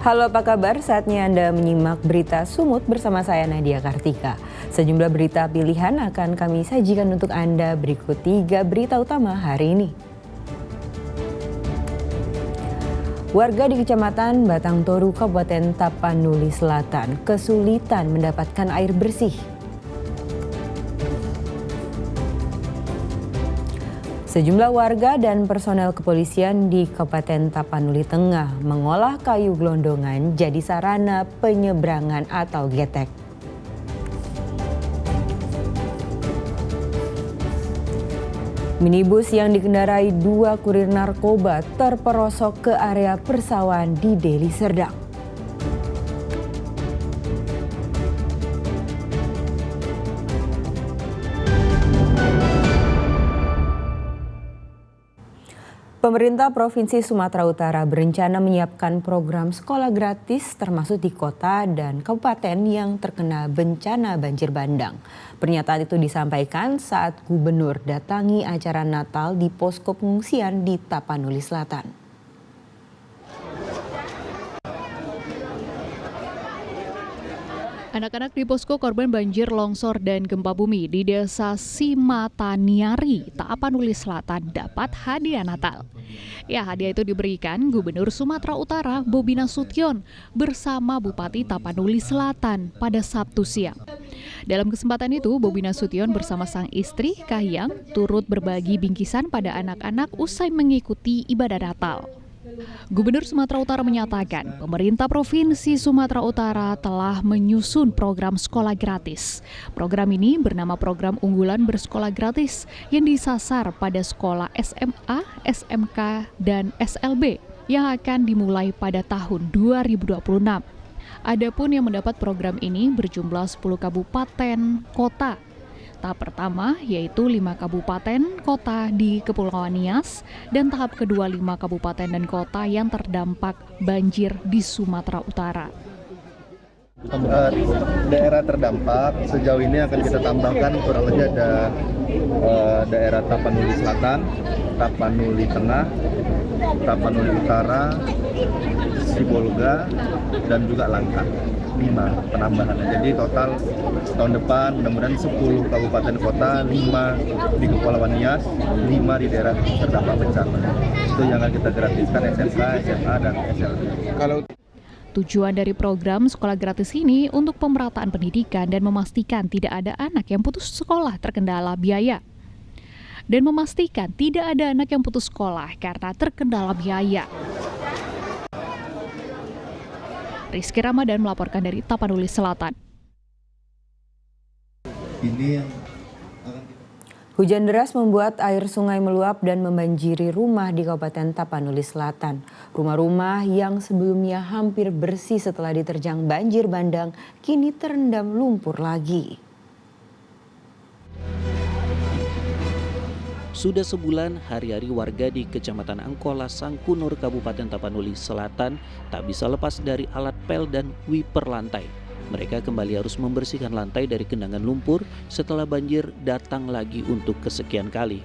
Halo, apa kabar? Saatnya Anda menyimak berita Sumut bersama saya Nadia Kartika. Sejumlah berita pilihan akan kami sajikan untuk Anda berikut 3 berita utama hari ini. Warga di Kecamatan Batang Toru, Kabupaten Tapanuli Selatan kesulitan mendapatkan air bersih. Sejumlah warga dan personel kepolisian di Kabupaten Tapanuli Tengah mengolah kayu gelondongan jadi sarana penyeberangan atau getek. Minibus yang dikendarai 2 kurir narkoba terperosok ke area persawahan di Deli Serdang. Pemerintah Provinsi Sumatera Utara berencana menyiapkan program sekolah gratis termasuk di kota dan kabupaten yang terkena bencana banjir bandang. Pernyataan itu disampaikan saat Gubernur datangi acara Natal di posko pengungsian di Tapanuli Selatan. Anak-anak di posko korban banjir longsor dan gempa bumi di Desa Simataniari, Tapanuli Selatan dapat hadiah Natal. Ya, hadiah itu diberikan Gubernur Sumatera Utara Bobi Nasution bersama Bupati Tapanuli Selatan pada Sabtu siang. Dalam kesempatan itu, Bobi Nasution bersama sang istri Kahiyang turut berbagi bingkisan pada anak-anak usai mengikuti ibadah Natal. Gubernur Sumatera Utara menyatakan pemerintah Provinsi Sumatera Utara telah menyusun program sekolah gratis. Program ini bernama Program Unggulan Bersekolah Gratis yang disasar pada sekolah SMA, SMK, dan SLB yang akan dimulai pada tahun 2026. Adapun yang mendapat program ini berjumlah 10 kabupaten kota. Tahap pertama yaitu 5 kabupaten kota di Kepulauan Nias dan tahap kedua 5 kabupaten dan kota yang terdampak banjir di Sumatera Utara. Daerah terdampak sejauh ini akan kita tambahkan kurang lebih ada daerah Tapanuli Selatan, Tapanuli Tengah, Tapanuli Utara, Sibolga, dan juga Langkat. 5 penambahan. Jadi total tahun depan mudah-mudahan 10 kabupaten kota, 5 di Kepulauan Nias, 5 di daerah terdampak bencana. Itu yang akan kita gratiskan SMK, SMA, dan SLB. Tujuan dari program sekolah gratis ini untuk pemerataan pendidikan dan memastikan tidak ada anak yang putus sekolah terkendala biaya. Dan memastikan tidak ada anak yang putus sekolah karena terkendala biaya. Rizky Ramadan melaporkan dari Tapanuli Selatan. Hujan deras membuat air sungai meluap dan membanjiri rumah di Kabupaten Tapanuli Selatan. Rumah-rumah yang sebelumnya hampir bersih setelah diterjang banjir bandang kini terendam lumpur lagi. Sudah sebulan, hari-hari warga di Kecamatan Angkola, Sangkunur, Kabupaten Tapanuli Selatan tak bisa lepas dari alat pel dan wiper lantai. Mereka kembali harus membersihkan lantai dari genangan lumpur setelah banjir datang lagi untuk kesekian kali.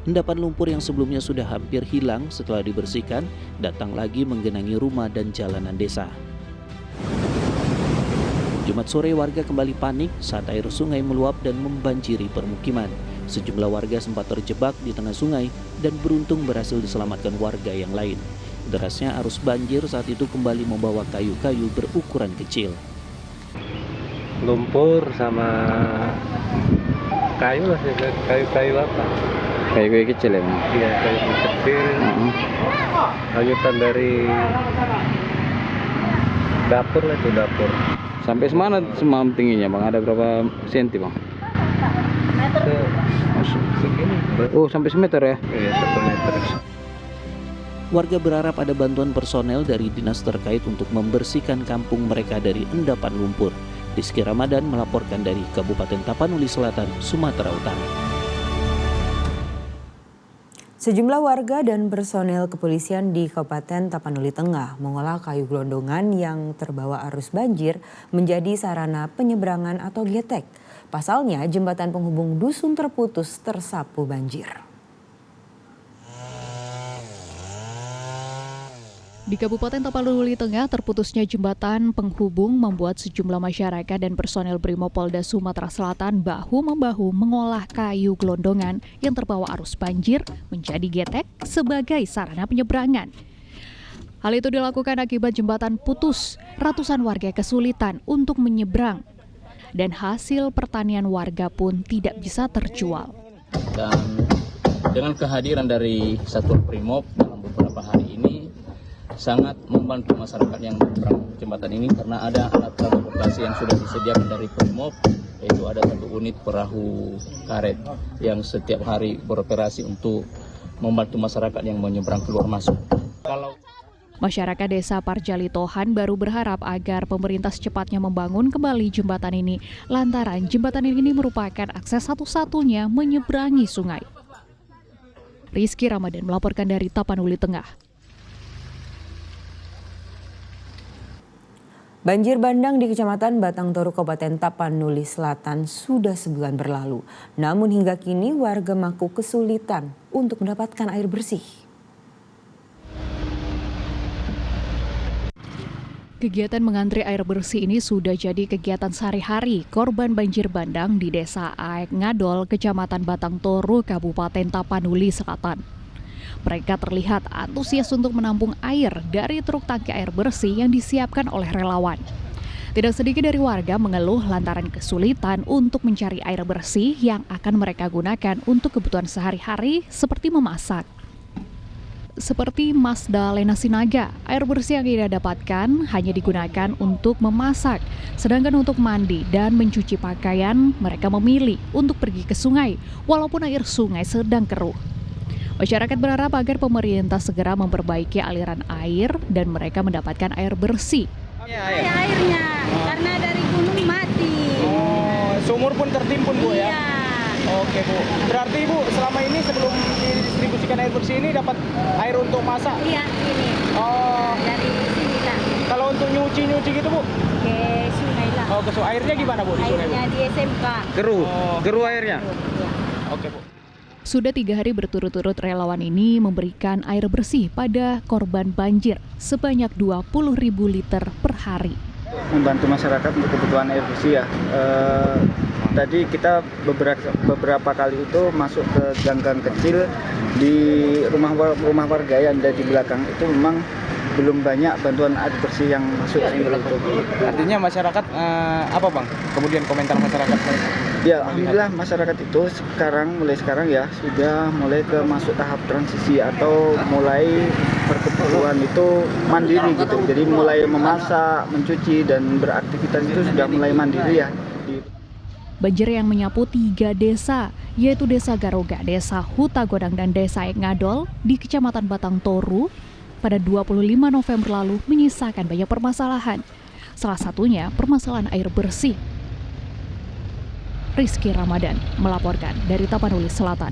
Endapan lumpur yang sebelumnya sudah hampir hilang setelah dibersihkan, datang lagi menggenangi rumah dan jalanan desa. Jumat sore warga kembali panik saat air sungai meluap dan membanjiri permukiman. Sejumlah warga sempat terjebak di tengah sungai dan beruntung berhasil diselamatkan warga yang lain. Derasnya arus banjir saat itu kembali membawa kayu-kayu berukuran kecil. Lumpur sama kayu masih kayu apa? Kayu kecil ya? Iya, kayu kecil. Hanyutan dari dapur lah itu dapur. Sampai semana semam tingginya bang? Ada berapa senti bang? Segini. Oh sampai semeter ya? Iya 1 meter. Warga berharap ada bantuan personel dari dinas terkait untuk membersihkan kampung mereka dari endapan lumpur. Rizky Ramadan melaporkan dari Kabupaten Tapanuli Selatan, Sumatera Utara. Sejumlah warga dan personel kepolisian di Kabupaten Tapanuli Tengah mengolah kayu gelondongan yang terbawa arus banjir menjadi sarana penyeberangan atau getek. Pasalnya jembatan penghubung dusun terputus tersapu banjir. Di Kabupaten Tapanuli Tengah, terputusnya jembatan penghubung membuat sejumlah masyarakat dan personel Brimopolda Sumatera Selatan bahu-membahu mengolah kayu gelondongan yang terbawa arus banjir menjadi getek sebagai sarana penyeberangan. Hal itu dilakukan akibat jembatan putus, ratusan warga kesulitan untuk menyeberang, dan hasil pertanian warga pun tidak bisa terjual. Dan dengan kehadiran dari Satuan Brimob dalam beberapa hari ini, sangat membantu masyarakat yang menyeberang jembatan ini karena ada alat transportasi yang sudah disediakan dari Brimob, yaitu ada 1 unit perahu karet yang setiap hari beroperasi untuk membantu masyarakat yang menyeberang keluar masuk. Masyarakat Desa Parjalitohan baru berharap agar pemerintah secepatnya membangun kembali jembatan ini lantaran jembatan ini merupakan akses satu-satunya menyeberangi sungai. Rizky Ramadan melaporkan dari Tapanuli Tengah. Banjir bandang di Kecamatan Batang Toru, Kabupaten Tapanuli Selatan sudah sebulan berlalu. Namun hingga kini warga mengaku kesulitan untuk mendapatkan air bersih. Kegiatan mengantri air bersih ini sudah jadi kegiatan sehari-hari korban banjir bandang di Desa Aek Ngadol, Kecamatan Batang Toru, Kabupaten Tapanuli Selatan. Mereka terlihat antusias untuk menampung air dari truk tangki air bersih yang disiapkan oleh relawan. Tidak sedikit dari warga mengeluh lantaran kesulitan untuk mencari air bersih yang akan mereka gunakan untuk kebutuhan sehari-hari seperti memasak. Seperti Masda Lena Sinaga, air bersih yang ia dapatkan hanya digunakan untuk memasak. Sedangkan untuk mandi dan mencuci pakaian, mereka memilih untuk pergi ke sungai, walaupun air sungai sedang keruh. Masyarakat berharap agar pemerintah segera memperbaiki aliran air dan mereka mendapatkan air bersih. Airnya, karena dari gunung mati. Oh, sumur pun tertimbun Bu ya? Iya. Oke Bu, berarti Bu selama ini sebelum didistribusikan air bersih ini dapat air untuk masak? Iya, ini. Oh, Dari sini lah. kalau untuk nyuci gitu Bu? Ke sungai lah. Oh, ke sungai. Airnya gimana Bu di sungai Bu? Airnya di SMK. Keruh airnya. Iya. Oke Bu. Sudah 3 hari berturut-turut relawan ini memberikan air bersih pada korban banjir sebanyak 20.000 liter per hari. Membantu masyarakat untuk kebutuhan air bersih ya. Tadi kita beberapa kali itu masuk ke gang-gang kecil di rumah warga yang ada di belakang itu memang belum banyak bantuan air bersih yang masuk. Artinya masyarakat apa Bang? Kemudian komentar masyarakat? Ya, alhamdulillah masyarakat itu mulai sekarang ya sudah mulai ke masuk tahap transisi atau mulai perkebutuhan itu mandiri gitu. Jadi mulai memasak, mencuci dan beraktivitas itu sudah mulai mandiri ya. Banjir yang menyapu 3 desa, yaitu Desa Garoga, Desa Hutagodang, dan Desa Aek Ngadol di Kecamatan Batang Toru pada 25 November lalu menyisakan banyak permasalahan. Salah satunya permasalahan air bersih. Rizky Ramadan melaporkan dari Tapanuli Selatan.